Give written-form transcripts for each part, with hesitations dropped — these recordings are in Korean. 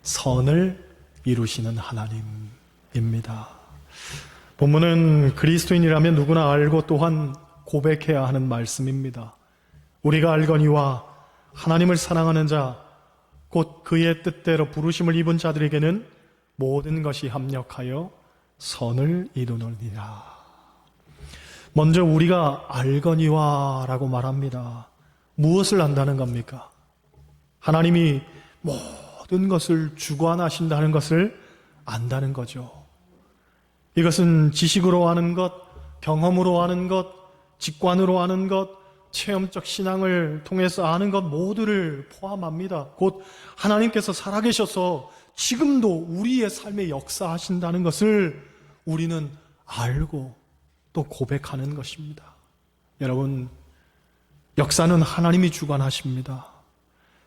선을 이루시는 하나님입니다. 본문은 그리스도인이라면 누구나 알고 또한 고백해야 하는 말씀입니다. 우리가 알거니와 하나님을 사랑하는 자, 곧 그의 뜻대로 부르심을 입은 자들에게는 모든 것이 합력하여 선을 이루느니라. 먼저 우리가 알거니와 라고 말합니다. 무엇을 안다는 겁니까? 하나님이 모든 것을 주관하신다는 것을 안다는 거죠. 이것은 지식으로 아는 것, 경험으로 아는 것, 직관으로 아는 것, 체험적 신앙을 통해서 아는 것 모두를 포함합니다. 곧 하나님께서 살아계셔서 지금도 우리의 삶에 역사하신다는 것을 우리는 알고 또 고백하는 것입니다. 여러분, 역사는 하나님이 주관하십니다.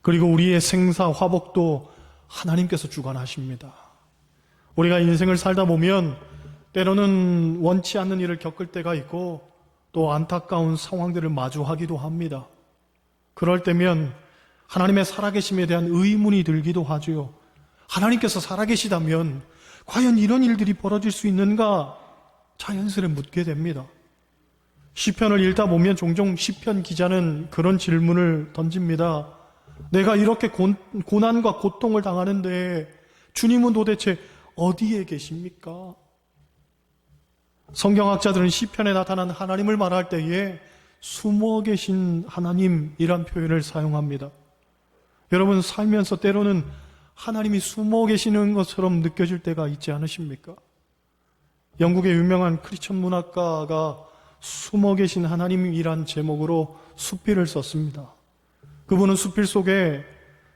그리고 우리의 생사, 화복도 하나님께서 주관하십니다. 우리가 인생을 살다 보면 때로는 원치 않는 일을 겪을 때가 있고 또 안타까운 상황들을 마주하기도 합니다. 그럴 때면 하나님의 살아계심에 대한 의문이 들기도 하죠. 하나님께서 살아계시다면 과연 이런 일들이 벌어질 수 있는가 자연스레 묻게 됩니다. 시편을 읽다 보면 종종 시편 기자는 그런 질문을 던집니다. 내가 이렇게 고난과 고통을 당하는데 주님은 도대체 어디에 계십니까? 성경학자들은 시편에 나타난 하나님을 말할 때에 숨어 계신 하나님이란 표현을 사용합니다. 여러분, 살면서 때로는 하나님이 숨어 계시는 것처럼 느껴질 때가 있지 않으십니까? 영국의 유명한 크리스천 문학가가 숨어 계신 하나님이란 제목으로 수필을 썼습니다. 그분은 수필 속에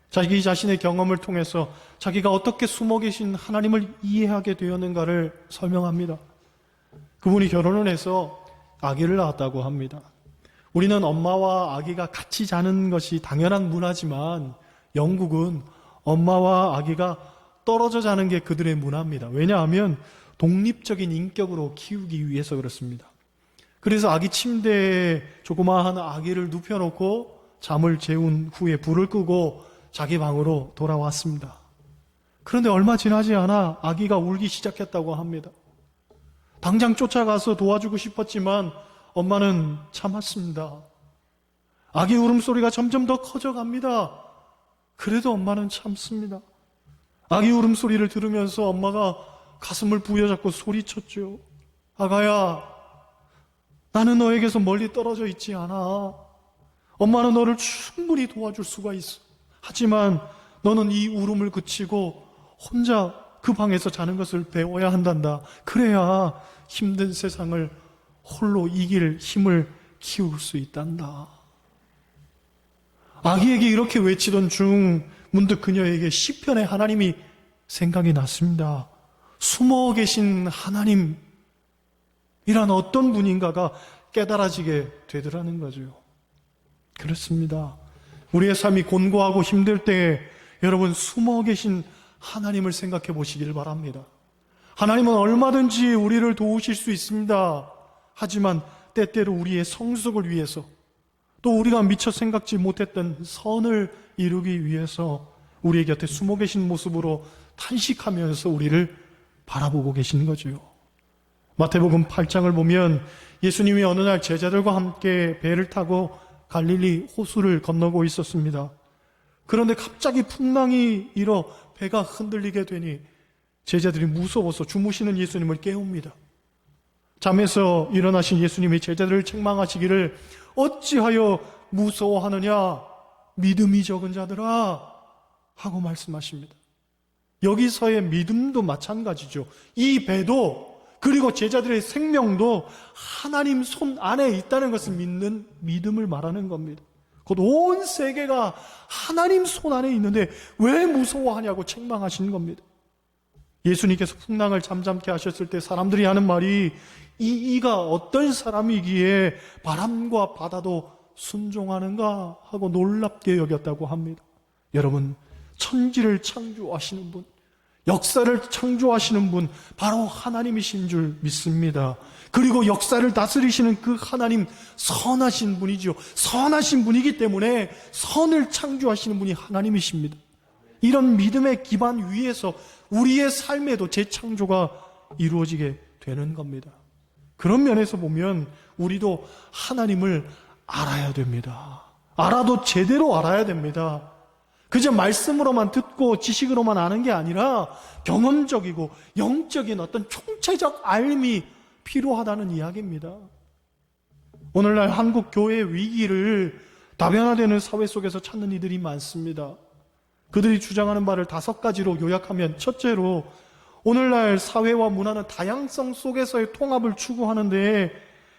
자기 자신의 경험을 통해서 자기가 어떻게 숨어 계신 하나님을 이해하게 되었는가를 설명합니다. 그분이 결혼을 해서 아기를 낳았다고 합니다. 우리는 엄마와 아기가 같이 자는 것이 당연한 문화지만 영국은 엄마와 아기가 떨어져 자는 게 그들의 문화입니다. 왜냐하면 독립적인 인격으로 키우기 위해서 그렇습니다. 그래서 아기 침대에 조그마한 아기를 눕혀놓고 잠을 재운 후에 불을 끄고 자기 방으로 돌아왔습니다. 그런데 얼마 지나지 않아 아기가 울기 시작했다고 합니다. 당장 쫓아가서 도와주고 싶었지만 엄마는 참았습니다. 아기 울음소리가 점점 더 커져갑니다. 그래도 엄마는 참습니다. 아기 울음소리를 들으면서 엄마가 가슴을 부여잡고 소리쳤죠. 아가야, 나는 너에게서 멀리 떨어져 있지 않아. 엄마는 너를 충분히 도와줄 수가 있어. 하지만 너는 이 울음을 그치고 혼자 그 방에서 자는 것을 배워야 한단다. 그래야 힘든 세상을 홀로 이길 힘을 키울 수 있단다. 아기에게 이렇게 외치던 중 문득 그녀에게 시편의 하나님이 생각이 났습니다. 숨어 계신 하나님이란 어떤 분인가가 깨달아지게 되더라는 거죠. 그렇습니다. 우리의 삶이 곤고하고 힘들 때에 여러분 숨어 계신 하나님을 생각해 보시길 바랍니다. 하나님은 얼마든지 우리를 도우실 수 있습니다. 하지만 때때로 우리의 성숙을 위해서 또 우리가 미처 생각지 못했던 선을 이루기 위해서 우리의 곁에 숨어 계신 모습으로 탄식하면서 우리를 바라보고 계시는 거죠. 마태복음 8장을 보면 예수님이 어느 날 제자들과 함께 배를 타고 갈릴리 호수를 건너고 있었습니다. 그런데 갑자기 풍랑이 일어 배가 흔들리게 되니 제자들이 무서워서 주무시는 예수님을 깨웁니다. 잠에서 일어나신 예수님이 제자들을 책망하시기를 어찌하여 무서워하느냐 믿음이 적은 자들아 하고 말씀하십니다. 여기서의 믿음도 마찬가지죠. 이 배도 그리고 제자들의 생명도 하나님 손 안에 있다는 것을 믿는 믿음을 말하는 겁니다. 곧 온 세계가 하나님 손 안에 있는데 왜 무서워하냐고 책망하시는 겁니다. 예수님께서 풍랑을 잠잠케 하셨을 때 사람들이 하는 말이 이가 어떤 사람이기에 바람과 바다도 순종하는가 하고 놀랍게 여겼다고 합니다. 여러분, 천지를 창조하시는 분, 역사를 창조하시는 분 바로 하나님이신 줄 믿습니다. 그리고 역사를 다스리시는 그 하나님 선하신 분이죠. 선하신 분이기 때문에 선을 창조하시는 분이 하나님이십니다. 이런 믿음의 기반 위에서 우리의 삶에도 재창조가 이루어지게 되는 겁니다. 그런 면에서 보면 우리도 하나님을 알아야 됩니다. 알아도 제대로 알아야 됩니다. 그저 말씀으로만 듣고 지식으로만 아는 게 아니라 경험적이고 영적인 어떤 총체적 알미 필요하다는 이야기입니다. 오늘날 한국 교회의 위기를 다변화되는 사회 속에서 찾는 이들이 많습니다. 그들이 주장하는 바를 5가지로 요약하면, 첫째로 오늘날 사회와 문화는 다양성 속에서의 통합을 추구하는데,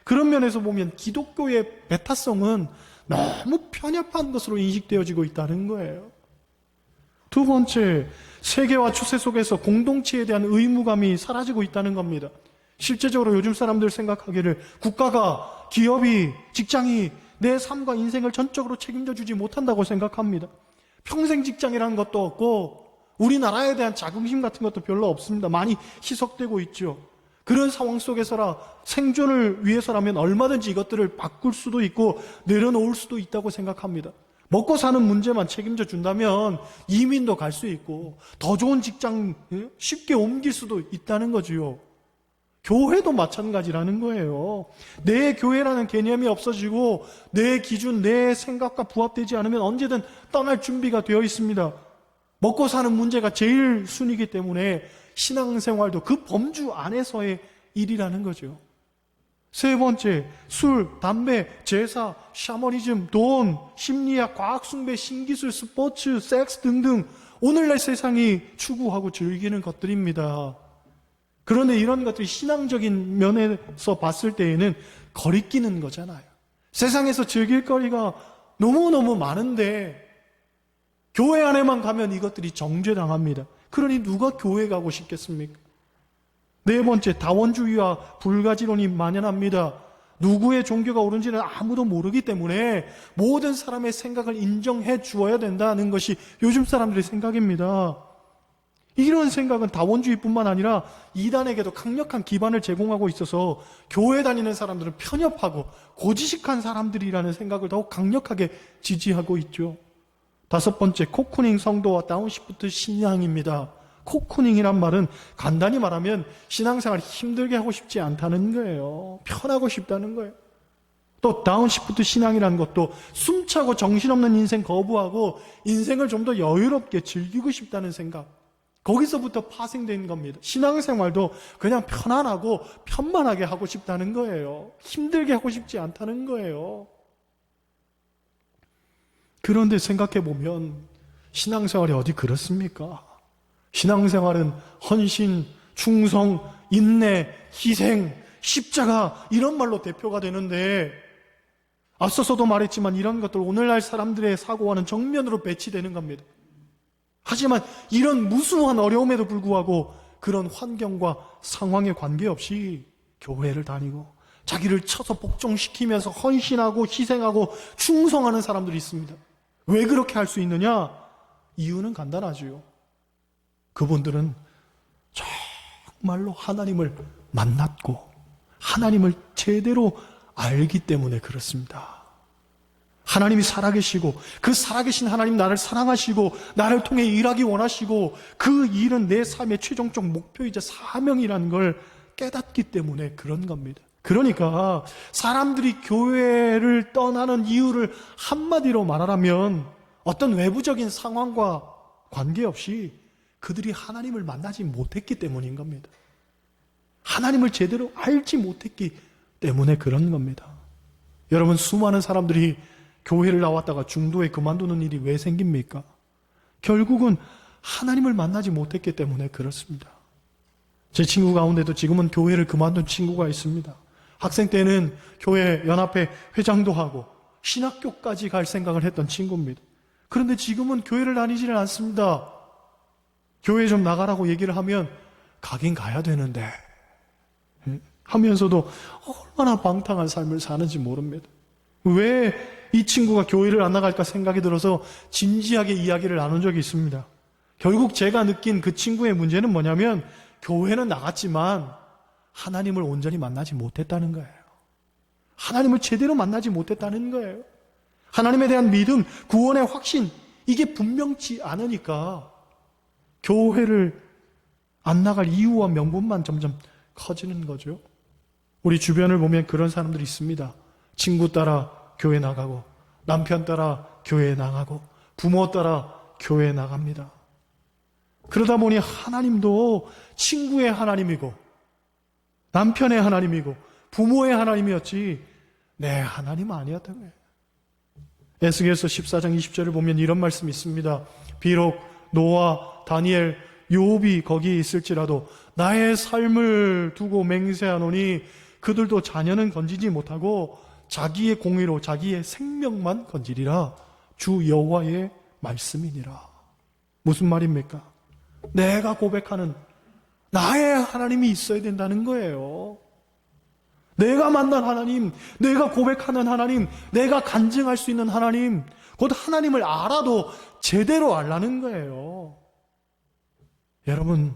그런 면에서 보면 기독교의 배타성은 너무 편협한 것으로 인식되어지고 있다는 거예요. 두 번째, 세계와 추세 속에서 공동체에 대한 의무감이 사라지고 있다는 겁니다. 실제적으로 요즘 사람들 생각하기를 국가가, 기업이, 직장이 내 삶과 인생을 전적으로 책임져 주지 못한다고 생각합니다. 평생 직장이라는 것도 없고 우리나라에 대한 자긍심 같은 것도 별로 없습니다. 많이 희석되고 있죠. 그런 상황 속에서라 생존을 위해서라면 얼마든지 이것들을 바꿀 수도 있고 내려놓을 수도 있다고 생각합니다. 먹고 사는 문제만 책임져 준다면 이민도 갈 수 있고 더 좋은 직장 쉽게 옮길 수도 있다는 거지요. 교회도 마찬가지라는 거예요. 내 교회라는 개념이 없어지고 내 기준, 내 생각과 부합되지 않으면 언제든 떠날 준비가 되어 있습니다. 먹고 사는 문제가 제일 순위이기 때문에 신앙생활도 그 범주 안에서의 일이라는 거죠. 세 번째, 술, 담배, 제사, 샤머니즘, 돈, 심리학, 과학숭배, 신기술, 스포츠, 섹스 등등 오늘날 세상이 추구하고 즐기는 것들입니다. 그런데 이런 것들이 신앙적인 면에서 봤을 때에는 거리끼는 거잖아요. 세상에서 즐길 거리가 너무너무 많은데 교회 안에만 가면 이것들이 정죄당합니다. 그러니 누가 교회 가고 싶겠습니까? 네 번째, 다원주의와 불가지론이 만연합니다. 누구의 종교가 옳은지는 아무도 모르기 때문에 모든 사람의 생각을 인정해 주어야 된다는 것이 요즘 사람들의 생각입니다. 이런 생각은 다원주의뿐만 아니라 이단에게도 강력한 기반을 제공하고 있어서 교회 다니는 사람들은 편협하고 고지식한 사람들이라는 생각을 더욱 강력하게 지지하고 있죠. 다섯 번째, 코쿠닝 성도와 다운시프트 신앙입니다. 코쿠닝이란 말은 간단히 말하면 신앙생활 힘들게 하고 싶지 않다는 거예요. 편하고 싶다는 거예요. 또 다운시프트 신앙이라는 것도 숨차고 정신없는 인생 거부하고 인생을 좀 더 여유롭게 즐기고 싶다는 생각, 거기서부터 파생된 겁니다. 신앙생활도 그냥 편안하고 편만하게 하고 싶다는 거예요. 힘들게 하고 싶지 않다는 거예요. 그런데 생각해보면 신앙생활이 어디 그렇습니까? 신앙생활은 헌신, 충성, 인내, 희생, 십자가 이런 말로 대표가 되는데 앞서서도 말했지만 이런 것들 오늘날 사람들의 사고와는 정면으로 배치되는 겁니다. 하지만 이런 무수한 어려움에도 불구하고 그런 환경과 상황에 관계없이 교회를 다니고 자기를 쳐서 복종시키면서 헌신하고 희생하고 충성하는 사람들이 있습니다. 왜 그렇게 할 수 있느냐? 이유는 간단하지요. 그분들은 정말로 하나님을 만났고 하나님을 제대로 알기 때문에 그렇습니다. 하나님이 살아계시고 그 살아계신 하나님 나를 사랑하시고 나를 통해 일하기 원하시고 그 일은 내 삶의 최종적 목표이자 사명이라는 걸 깨닫기 때문에 그런 겁니다. 그러니까 사람들이 교회를 떠나는 이유를 한마디로 말하라면 어떤 외부적인 상황과 관계없이 그들이 하나님을 만나지 못했기 때문인 겁니다. 하나님을 제대로 알지 못했기 때문에 그런 겁니다. 여러분, 수많은 사람들이 교회를 나왔다가 중도에 그만두는 일이 왜 생깁니까? 결국은 하나님을 만나지 못했기 때문에 그렇습니다. 제 친구 가운데도 지금은 교회를 그만둔 친구가 있습니다. 학생 때는 교회 연합회 회장도 하고 신학교까지 갈 생각을 했던 친구입니다. 그런데 지금은 교회를 다니지는 않습니다. 교회 좀 나가라고 얘기를 하면 가긴 가야 되는데 하면서도 얼마나 방탕한 삶을 사는지 모릅니다. 왜 이 친구가 교회를 안 나갈까 생각이 들어서 진지하게 이야기를 나눈 적이 있습니다. 결국 제가 느낀 그 친구의 문제는 뭐냐면 교회는 나갔지만 하나님을 온전히 만나지 못했다는 거예요. 하나님을 제대로 만나지 못했다는 거예요. 하나님에 대한 믿음, 구원의 확신, 이게 분명치 않으니까 교회를 안 나갈 이유와 명분만 점점 커지는 거죠. 우리 주변을 보면 그런 사람들이 있습니다. 친구 따라 교회 나가고, 남편 따라 교회 나가고, 부모 따라 교회 나갑니다. 그러다 보니 하나님도 친구의 하나님이고, 남편의 하나님이고, 부모의 하나님이었지 내 하나님 아니었던 거예요. 에스겔서 14장 20절을 보면 이런 말씀이 있습니다. 비록 노아, 다니엘, 욥이 거기에 있을지라도 나의 삶을 두고 맹세하노니 그들도 자녀는 건지지 못하고 자기의 공의로 자기의 생명만 건지리라. 주 여호와의 말씀이니라. 무슨 말입니까? 내가 고백하는 나의 하나님이 있어야 된다는 거예요. 내가 만난 하나님, 내가 고백하는 하나님, 내가 간증할 수 있는 하나님, 곧 하나님을 알아도 제대로 알라는 거예요. 여러분,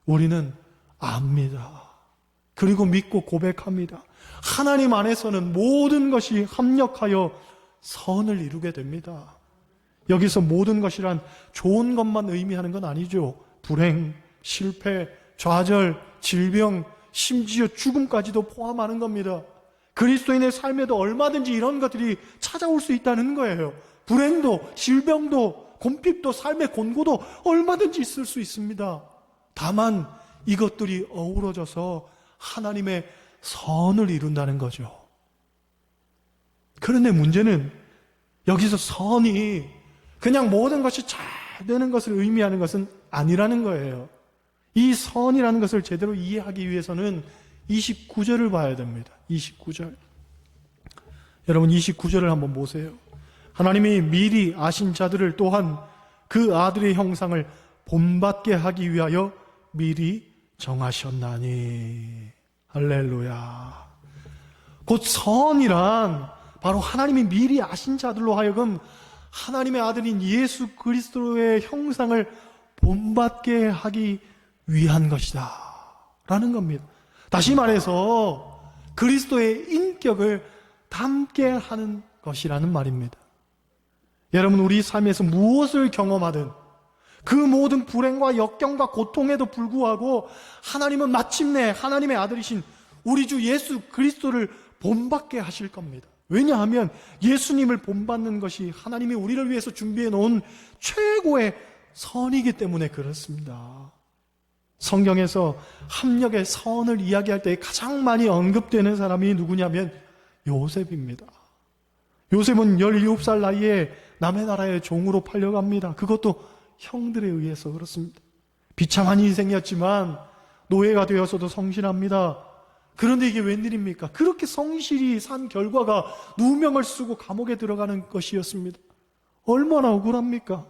우리는 압니다. 그리고 믿고 고백합니다. 하나님 안에서는 모든 것이 합력하여 선을 이루게 됩니다. 여기서 모든 것이란 좋은 것만 의미하는 건 아니죠. 불행, 실패, 좌절, 질병, 심지어 죽음까지도 포함하는 겁니다. 그리스도인의 삶에도 얼마든지 이런 것들이 찾아올 수 있다는 거예요. 불행도, 질병도, 곰핍도, 삶의 곤고도 얼마든지 있을 수 있습니다. 다만 이것들이 어우러져서 하나님의 선을 이룬다는 거죠. 그런데 문제는 여기서 선이 그냥 모든 것이 잘 되는 것을 의미하는 것은 아니라는 거예요. 이 선이라는 것을 제대로 이해하기 위해서는 29절을 봐야 됩니다. 29절. 여러분 29절을 한번 보세요. 하나님이 미리 아신 자들을 또한 그 아들의 형상을 본받게 하기 위하여 미리 정하셨나니. 할렐루야. 곧 선이란 바로 하나님이 미리 아신 자들로 하여금 하나님의 아들인 예수 그리스도의 형상을 본받게 하기 위한 것이다 라는 겁니다. 다시 말해서 그리스도의 인격을 담게 하는 것이라는 말입니다. 여러분, 우리 삶에서 무엇을 경험하든 그 모든 불행과 역경과 고통에도 불구하고 하나님은 마침내 하나님의 아들이신 우리 주 예수 그리스도를 본받게 하실 겁니다. 왜냐하면 예수님을 본받는 것이 하나님이 우리를 위해서 준비해 놓은 최고의 선이기 때문에 그렇습니다. 성경에서 합력의 선을 이야기할 때 가장 많이 언급되는 사람이 누구냐면 요셉입니다. 요셉은 17살 나이에 남의 나라의 종으로 팔려갑니다. 그것도 형들에 의해서 그렇습니다. 비참한 인생이었지만 노예가 되어서도 성실합니다. 그런데 이게 웬일입니까? 그렇게 성실히 산 결과가 누명을 쓰고 감옥에 들어가는 것이었습니다. 얼마나 억울합니까?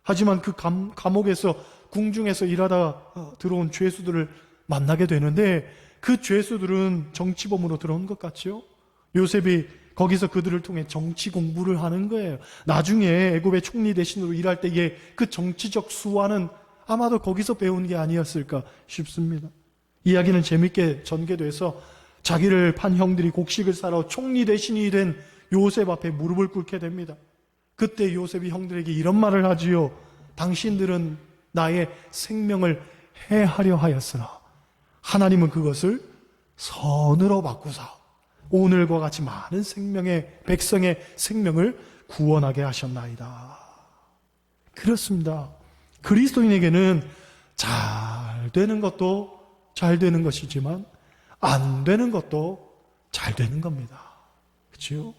하지만 그 감옥에서 궁중에서 일하다 들어온 죄수들을 만나게 되는데 그 죄수들은 정치범으로 들어온 것 같죠? 요셉이 거기서 그들을 통해 정치 공부를 하는 거예요. 나중에 애굽의 총리 대신으로 일할 때에 그 정치적 수완은 아마도 거기서 배운 게 아니었을까 싶습니다. 이야기는 재밌게 전개돼서 자기를 판 형들이 곡식을 사러 총리 대신이 된 요셉 앞에 무릎을 꿇게 됩니다. 그때 요셉이 형들에게 이런 말을 하지요. 당신들은 나의 생명을 해하려 하였으나 하나님은 그것을 선으로 바꾸사 오늘과 같이 많은 백성의 생명을 구원하게 하셨나이다. 그렇습니다. 그리스도인에게는 잘 되는 것도 잘 되는 것이지만 안 되는 것도 잘 되는 겁니다. 그렇죠?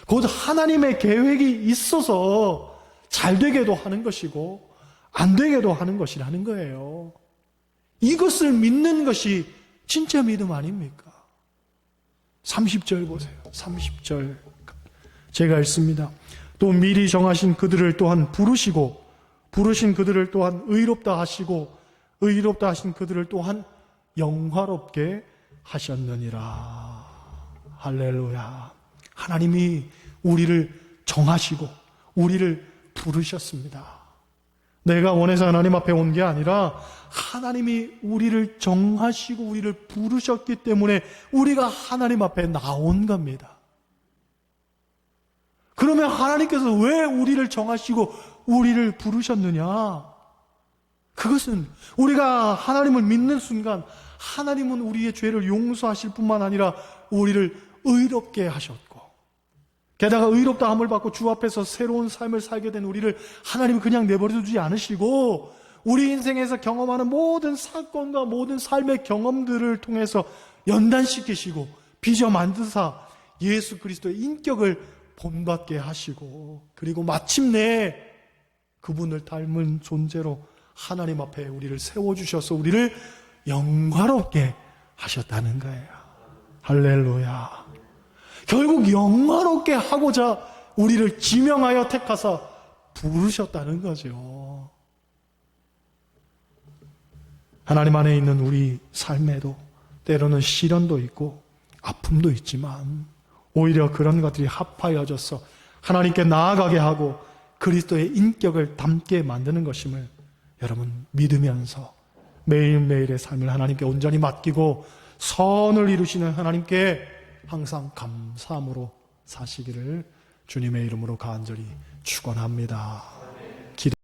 곧 하나님의 계획이 있어서 잘 되게도 하는 것이고 안 되게도 하는 것이라는 거예요. 이것을 믿는 것이 진짜 믿음 아닙니까? 30절 보세요. 30절 제가 읽습니다. 또 미리 정하신 그들을 또한 부르시고 부르신 그들을 또한 의롭다 하시고 의롭다 하신 그들을 또한 영화롭게 하셨느니라. 할렐루야. 하나님이 우리를 정하시고 우리를 부르셨습니다. 내가 원해서 하나님 앞에 온 게 아니라 하나님이 우리를 정하시고 우리를 부르셨기 때문에 우리가 하나님 앞에 나온 겁니다. 그러면 하나님께서 왜 우리를 정하시고 우리를 부르셨느냐? 그 그것은 우리가 하나님을 믿는 순간 하나님은 우리의 죄를 용서하실 뿐만 아니라 우리를 의롭게 하셨고, 게다가 의롭다 함을 받고 주 앞에서 새로운 삶을 살게 된 우리를 하나님은 그냥 내버려 두지 않으시고 우리 인생에서 경험하는 모든 사건과 모든 삶의 경험들을 통해서 연단시키시고 빚어 만드사 예수 그리스도의 인격을 본받게 하시고, 그리고 마침내 그분을 닮은 존재로 하나님 앞에 우리를 세워주셔서 우리를 영화롭게 하셨다는 거예요. 할렐루야. 결국 영화롭게 하고자 우리를 지명하여 택하사 부르셨다는 거죠. 하나님 안에 있는 우리 삶에도 때로는 시련도 있고 아픔도 있지만 오히려 그런 것들이 합하여져서 하나님께 나아가게 하고 그리스도의 인격을 담게 만드는 것임을 여러분 믿으면서 매일매일의 삶을 하나님께 온전히 맡기고 선을 이루시는 하나님께 항상 감사함으로 사시기를 주님의 이름으로 간절히 축원합니다.